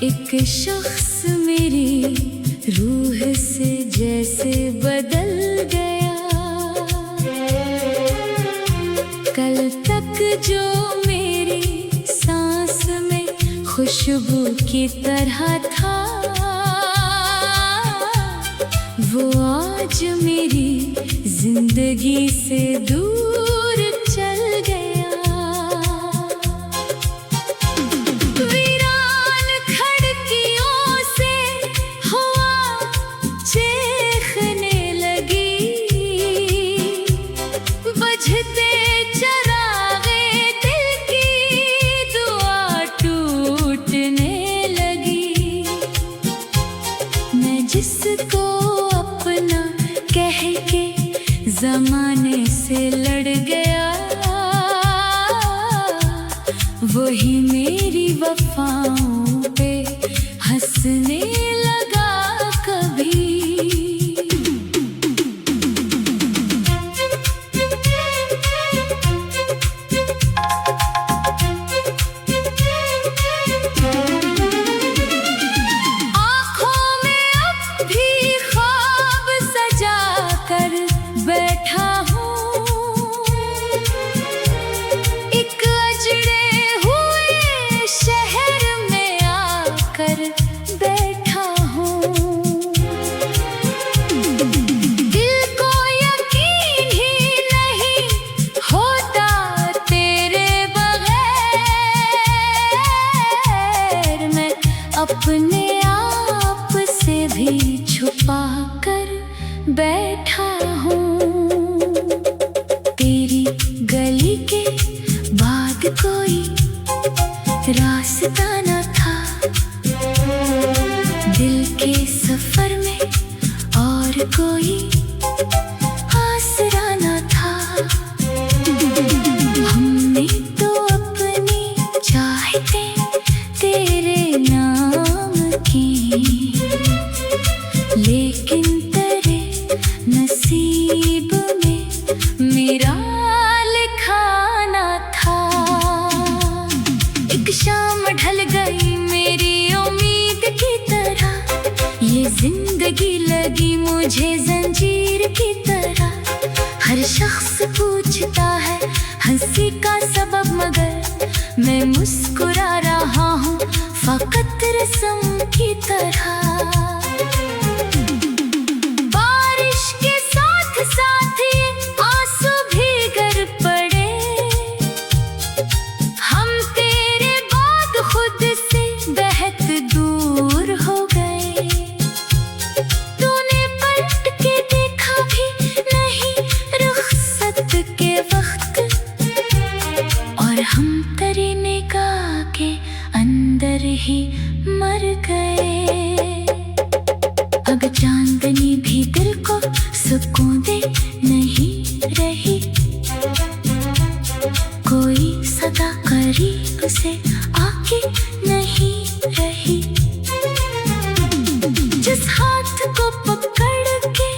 एक शख्स मेरी रूह से जैसे बदल गया। कल तक जो मेरी सांस में खुशबू की तरह था, वो आज मेरी जिंदगी से दूर चल गया। वीरान खिड़कियों से हवा चीखने लगी, बुझते चरागे दिल की दुआ टूटने लगी। मैं जिसको अपना कह के ज़माने से लड़ गया, वही मेरी वफाओं पे हंसने लगा कभी। आँखों में अब भी ख्वाब सजा कर बैठा हूँ, एक अजड़े हुए शहर में आकर बैठा हूँ। दिल को यकीन ही नहीं होता तेरे बगैर, मैं अपने आप से भी छुपा कर बैठा हूँ। तेरी गली के बाद कोई रास्ता न था, दिल के सफर में और कोई आसरा न था। हमने तो अपनी चाहतें तेरे नाम की, लेकिन तेरे नसीब में मेरा लिखा न था। एक शाम ढल गई मेरी उम्मीद की तरह, ये जिंदगी लगी मुझे जंजीर की तरह। हर शख्स पूछता है हंसी का सबब, मगर मैं मुस्कुरा रहा हूँ फकत रस्म की तरह। बारिश के साथ साथ ये आंसू भीगर पड़े, हम तेरे बाद खुद से बेहद दूर हो गए। तूने पलट के देखा भी नहीं रुखसत के वक्त, और हम तेरी निगाह के अंदर ही मर गए। अब चांदनी भी दिल को सुकून दे नहीं रही, कोई सदा करीब से आके नहीं रही। जिस हाथ को पकड़ के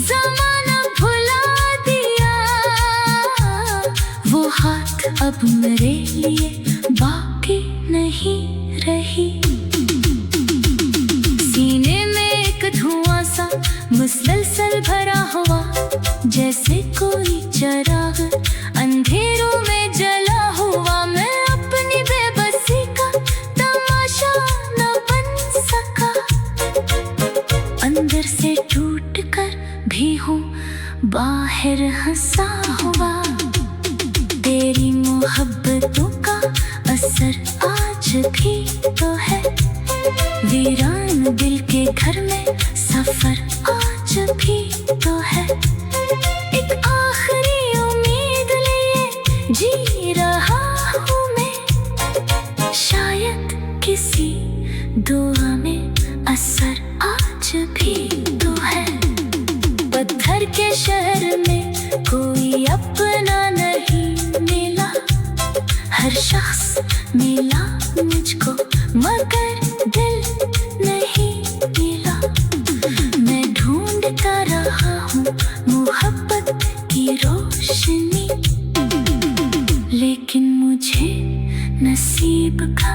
ज़माना भुला दिया, वो हाथ अब मेरे लिए बाकी नहीं रही। सीने में एक धुआं सा मुसलसल भरा हुआ, जैसे कोई चिराग अंधेरों में जला हुआ। मैं अपनी बेबसी का तमाशा न बन सका, अंदर से टूट कर भी हूँ बाहर हंसा हुआ। तेरी मोहब्बतों का असर आज भी तो है, वीरान दिल के घर में सफर आज भी तो है। एक आखिरी उम्मीद लिए जी रहा हूँ मैं, शायद किसी दुआ में असर आज भी तो है। पत्थर के शहर में कोई अपना नहीं मिला, हर शख्स मिला मुझको मगर दिल नहीं मिला। मैं ढूंढता रहा हूँ मोहब्बत की रोशनी, लेकिन मुझे नसीब का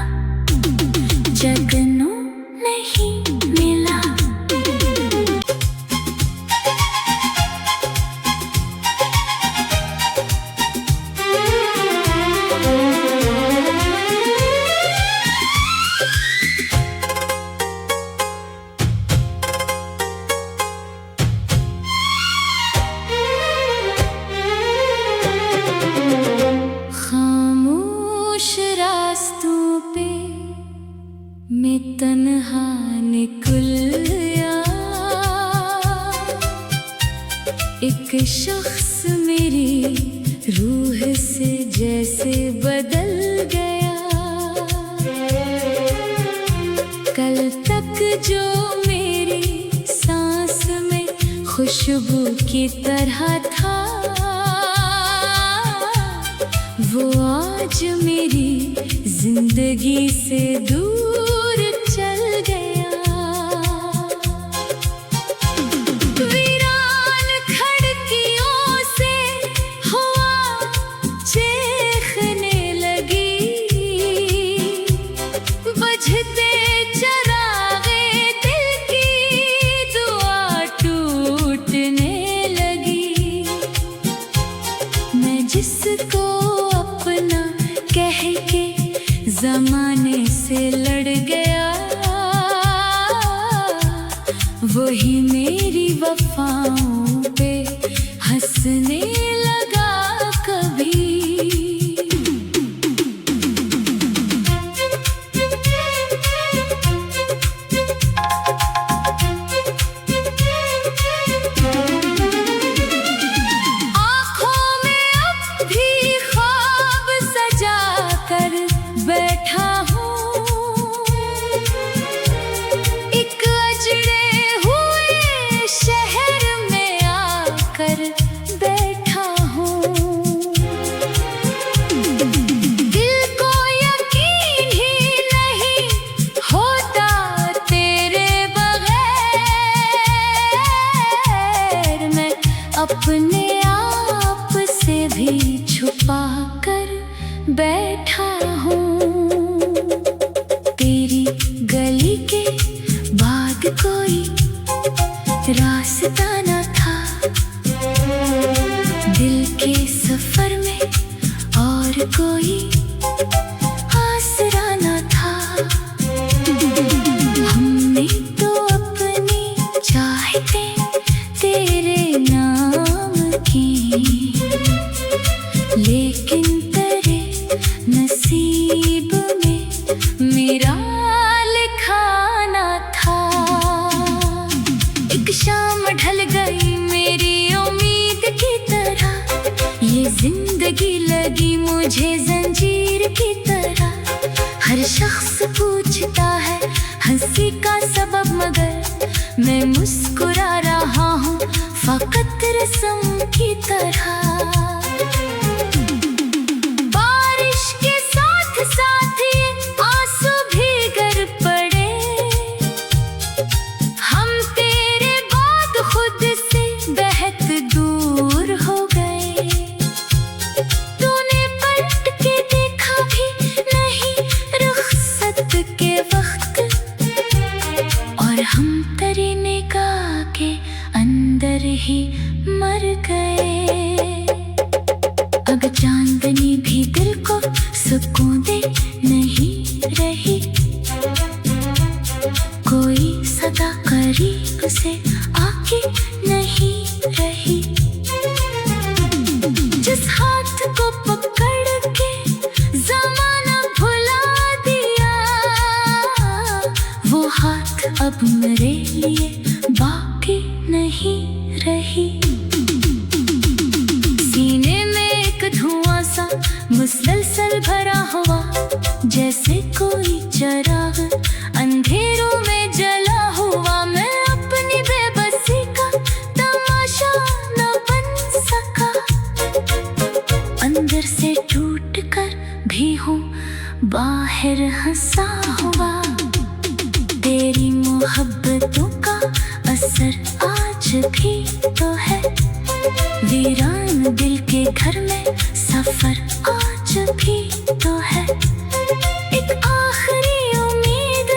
जगनों नहीं मिला। खामोश रास्तों पे मैं तन्हा निकला, एक शख्स मेरी रूह से जैसे बदल गया। कल तक जो मेरी सांस में खुशबू की तरह था, वो आज मेरी जिंदगी से दूर चल गया। वीरान खिड़कियों से हवा चीखने लगी, बुझते चरागे दिल की दुआ टूटने लगी। मैं जिसको अपना कह के जमाने से लड़ गया, वही मेरी वफाओं पे हंसने लगा कभी। आँखों में अब भी ख्वाब सजा कर बैठा हूँ, एक अजड़े हुए शहर में आकर बैठा हूँ। दिल को यकीन ही नहीं होता तेरे बगैर, मैं अपने आप से भी छुपा कर बैठा हूँ। तेरी गली के बाद कोई रास्ता न था, दिल के सफर में और कोई आसरा न था। हमने तो अपनी चाहतें तेरे नाम की, लेकिन तेरे नसीब में मेरा लिखा न था। एक शाम ढल गई मेरी उम्मीद की तरह, ये जिंदगी लगी मुझे जंजीर की तरह। हर शख्स पूछता है हंसी का सबब, मगर मैं मुस्कुरा रहा हूँ फकत रस्म की तरह। बारिश के साथ साथ ये आंसू भीगर पड़े, हम तेरे बाद खुद से बेहद दूर हो गए। तूने पलट के देखा भी नहीं रुखसत के वक्त, और हम तेरी निगाह के अंदर ही मर गए। अब चांदनी भी दिल को सुकून दे नहीं रही, कोई सदा करीब से आके नहीं रही। जिस हाथ को पकड़ के जमाना भुला दिया, वो हाथ अब मेरे लिए बाकी नहीं रही। सीने में एक धुआं सा मुसलसल भरा हुआ, जैसे कोई चिराग अंधेरों में जला हुआ। मैं अपनी बेबसी का तमाशा न बन सका, अंदर से टूट कर भी हूँ बाहर हंसा हुआ। तेरी मोहब्बतों का असर आज भी तो है, वीरान दिल के घर में सफर आज भी तो है। एक आखिरी उम्मीद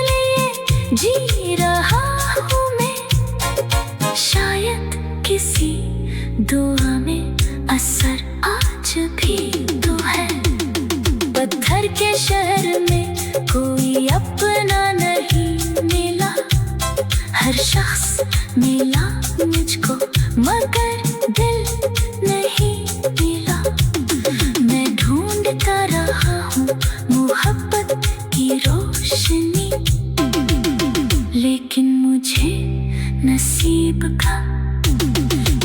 रोशनी, लेकिन मुझे नसीब का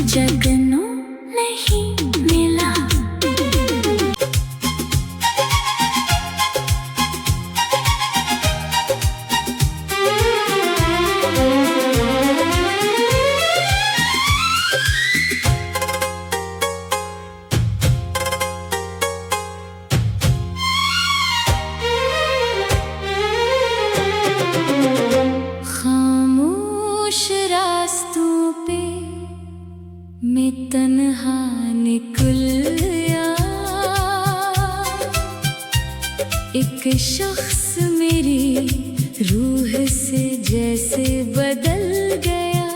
जगनू नहीं मिला। खामोश रास्तों पे मैं तन्हा निकला, एक शख्स मेरी रूह से जैसे बदल गया।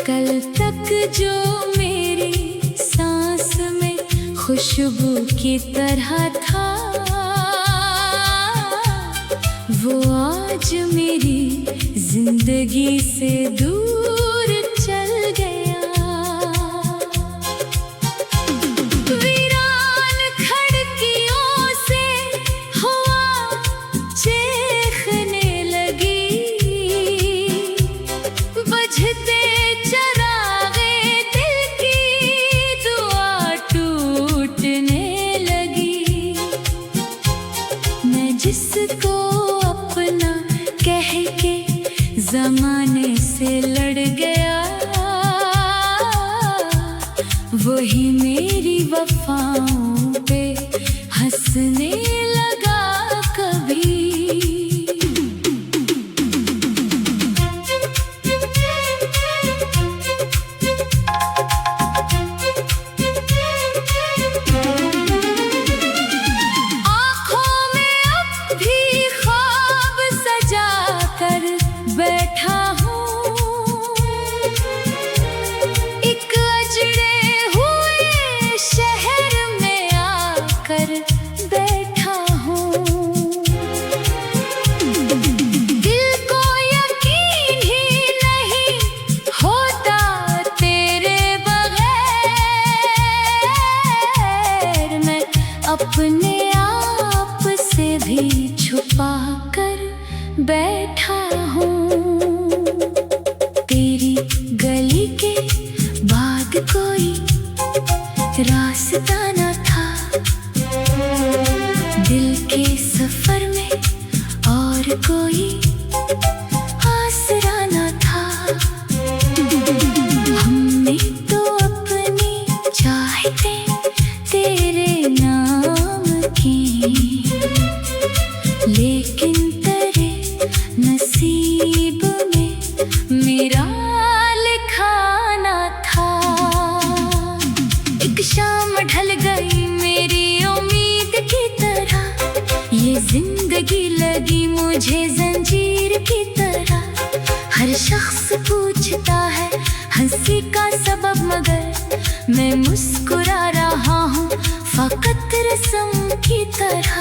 कल तक जो मेरी सांस में खुशबू की तरह था, वो आज मेरी जिंदगी से दूर चल गया। वीरान खिड़कियों से हवा चीखने लगी, बुझते चरागे दिल की दुआ टूटने लगी। मैं जिसको अपना कह के ज़माने से लड़ गया, वही मेरी वफाओं पे हंसने लगा कभी। आँखों में अब भी ख्वाब सजा कर बैठा हूँ, एक अजड़े हुए शहर में आकर बैठा हूँ। दिल को यकीन ही नहीं होता तेरे बगैर, मैं अपने आप से भी छुपा कर बैठा हूँ। तेरी गली के बाद कोई रास्ता न था, दिल के सफर में और कोई आसरा न था। हमने तो अपनी चाहते तेरे नाम की, लेकिन तेरे नसीब में मेरा लिखा न था। एक शाम ढल गई मेरी उम्मीद की तरह, ये जिंदगी लगी मुझे जंजीर की तरह। हर शख्स पूछता है हंसी का सबब, मगर मैं मुस्कुरा रहा हूँ फकत रस्म की तरह।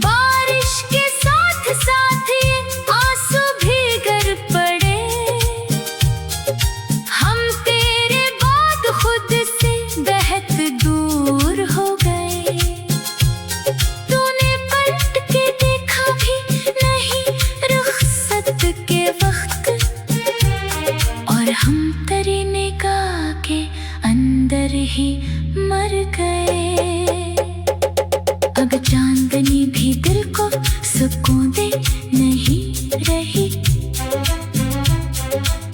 बारिश के साथ साथ ये आंसू भी गर पड़े, हम तेरे बाद खुद से बहत दूर हो गए। तूने पलट के देखा भी नहीं रुखसत के वक्त, और हम तेरी निगाह के अंदर ही मर गए। अब चांदनी भी दिल को सुकून दे नहीं रही,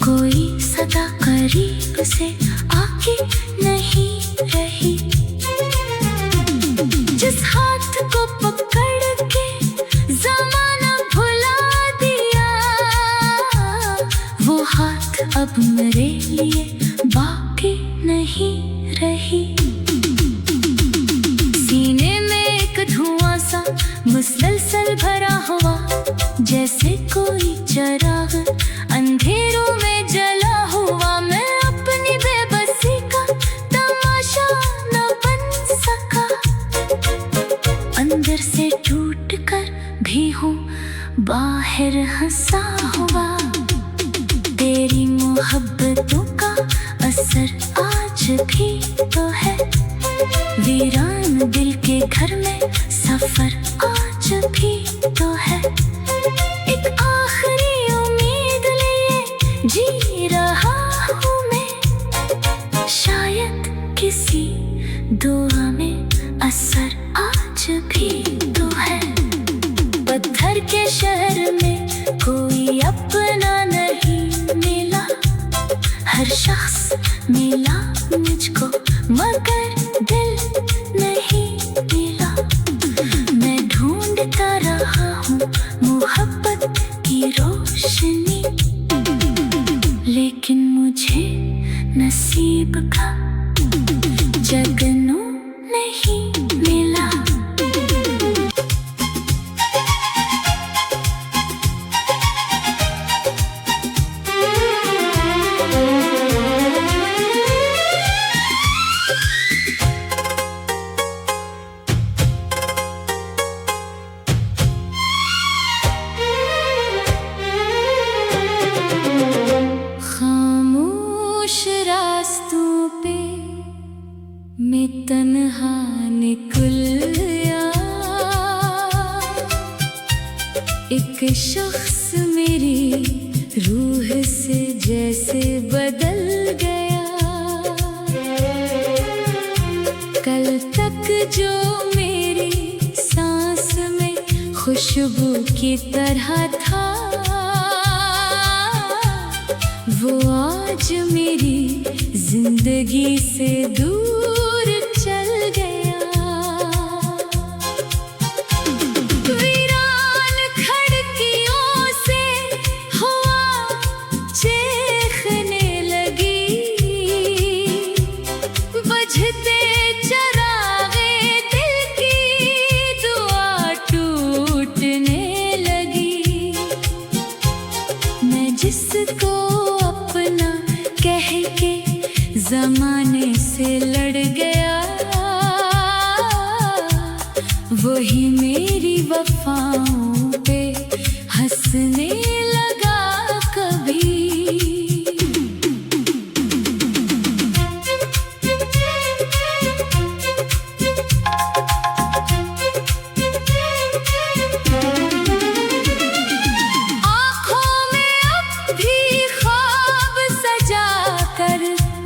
कोई सदा करीब से आके नहीं रही। जिस हाथ को पकड़ के ज़माना भुला दिया, वो हाथ अब मेरे लिए बाकी नहीं रही। सीने में एक धुआं सा मुसलसल भरा हुआ, जैसे कोई चिराग अंधेरों में जला हुआ। मैं अपनी बेबसी का तमाशा न बन सका, अंदर से टूट कर भी हूँ बाहर हंसा हुआ। तेरी मोहब्बतों का असर आज भी तो है। वीरान दिल के घर में सफर आज भी तो है। एक आखिरी उम्मीद लिए जी रहा हूँ मैं, शायद किसी दुआ में असर आज भी तो है। पत्थर के शहर में कोई अपना नहीं मिला, हर शख्स मिला मुझको मगर दिल नहीं मिला। मैं ढूंढता रहा हूँ मोहब्बत की रोशनी, लेकिन मुझे नसीब का जगनू नहीं मिला। रास्तों पे मैं तन्हा निकला, एक शख्स मेरी रूह से जैसे बदल गया। कल तक जो मेरी सांस में खुशबू की तरह था, वो आज मेरी जिंदगी से दूर चल गया। वीरान खिड़कियों से हवा चीखने लगी, बुझते चरागे दिल की दुआ टूटने लगी। मैं जिसको अपना कह के ज़माने से लड़ गया, वही मेरी वफाओं पे हंसने लगा कभी।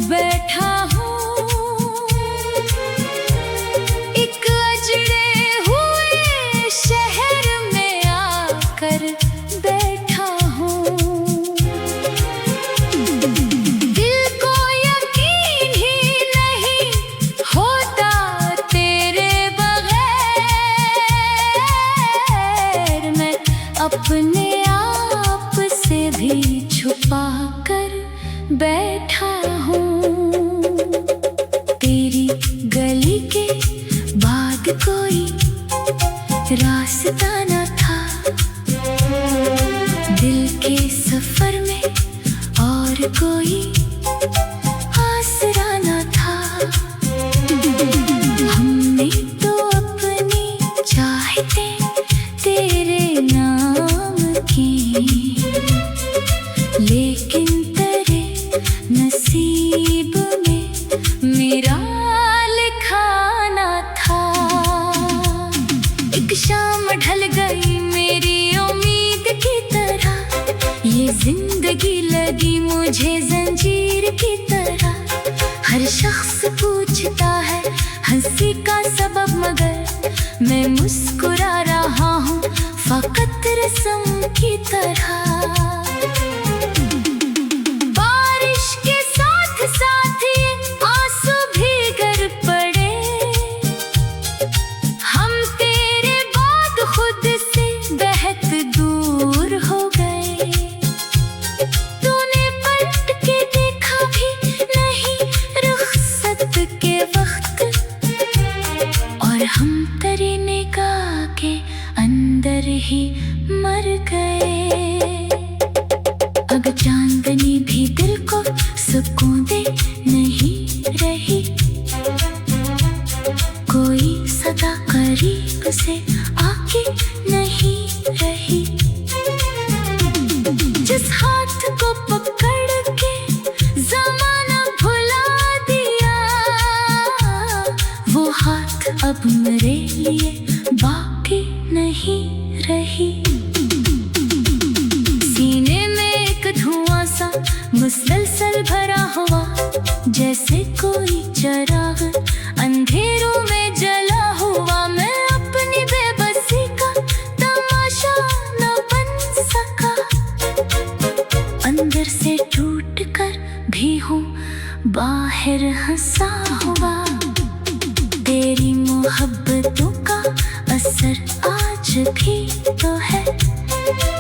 बैठा हूँ एक अजड़े हुए शहर में आकर बैठा हूँ। दिल को यकीन ही नहीं होता तेरे बगैर, मैं अपने आप से भी छुपा कर बैठा हूँ। तेरी गली के बाद कोई रास्ता न था, दिल के सफर में और कोई आसरा न था। हमने तो अपनी चाहतें तेरे नाम की, लेकिन नसीब में मेरा लिखा ना था। एक शाम ढल गई मेरी उम्मीद की तरह, ये जिंदगी लगी मुझे जंजीर की तरह। हर शख्स पूछता है हंसी का सबब, मगर मैं मुस्कुरा रहा हूँ फकत रस्म की तरह। हम तेरी निगाह के अंदर ही मर गए। अब चांदनी भी दिल को सुकून दे नहीं रही, कोई सदा करीब से आके नहीं रही। जिस हाथ को पकड़ के जमाना भुला दिया, वो मेरे लिए बाकी नहीं रही। सीने में एक धुआं सा मुसलसल भरा हुआ, जैसे कोई चिराग अंधेरों में जला हुआ। मैं अपनी बेबसी का तमाशा न बन सका, अंदर से टूट कर भी हूँ बाहर हंसा हुआ। तेरी मोहब्बतों का असर आज भी तो है,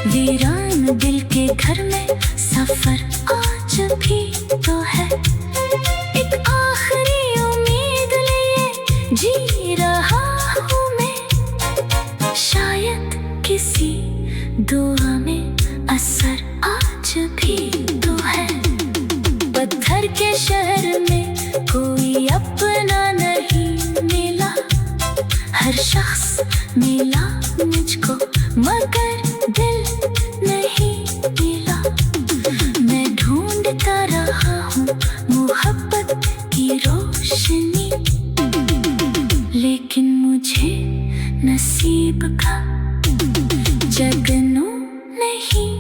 वीरान दिल के घर में सफर आज भी तो है। एक आखिरी उम्मीद लिए जी रहा हूँ मैं, शायद किसी दुआ में असर आज भी तो है। पत्थर के शहर में कोई अपना नहीं मिला, हर शख्स मिला मुझको मगर दिल नहीं मिला। मैं ढूंढता रहा हूँ मोहब्बत की रोशनी, लेकिन मुझे नसीब का जगनू नहीं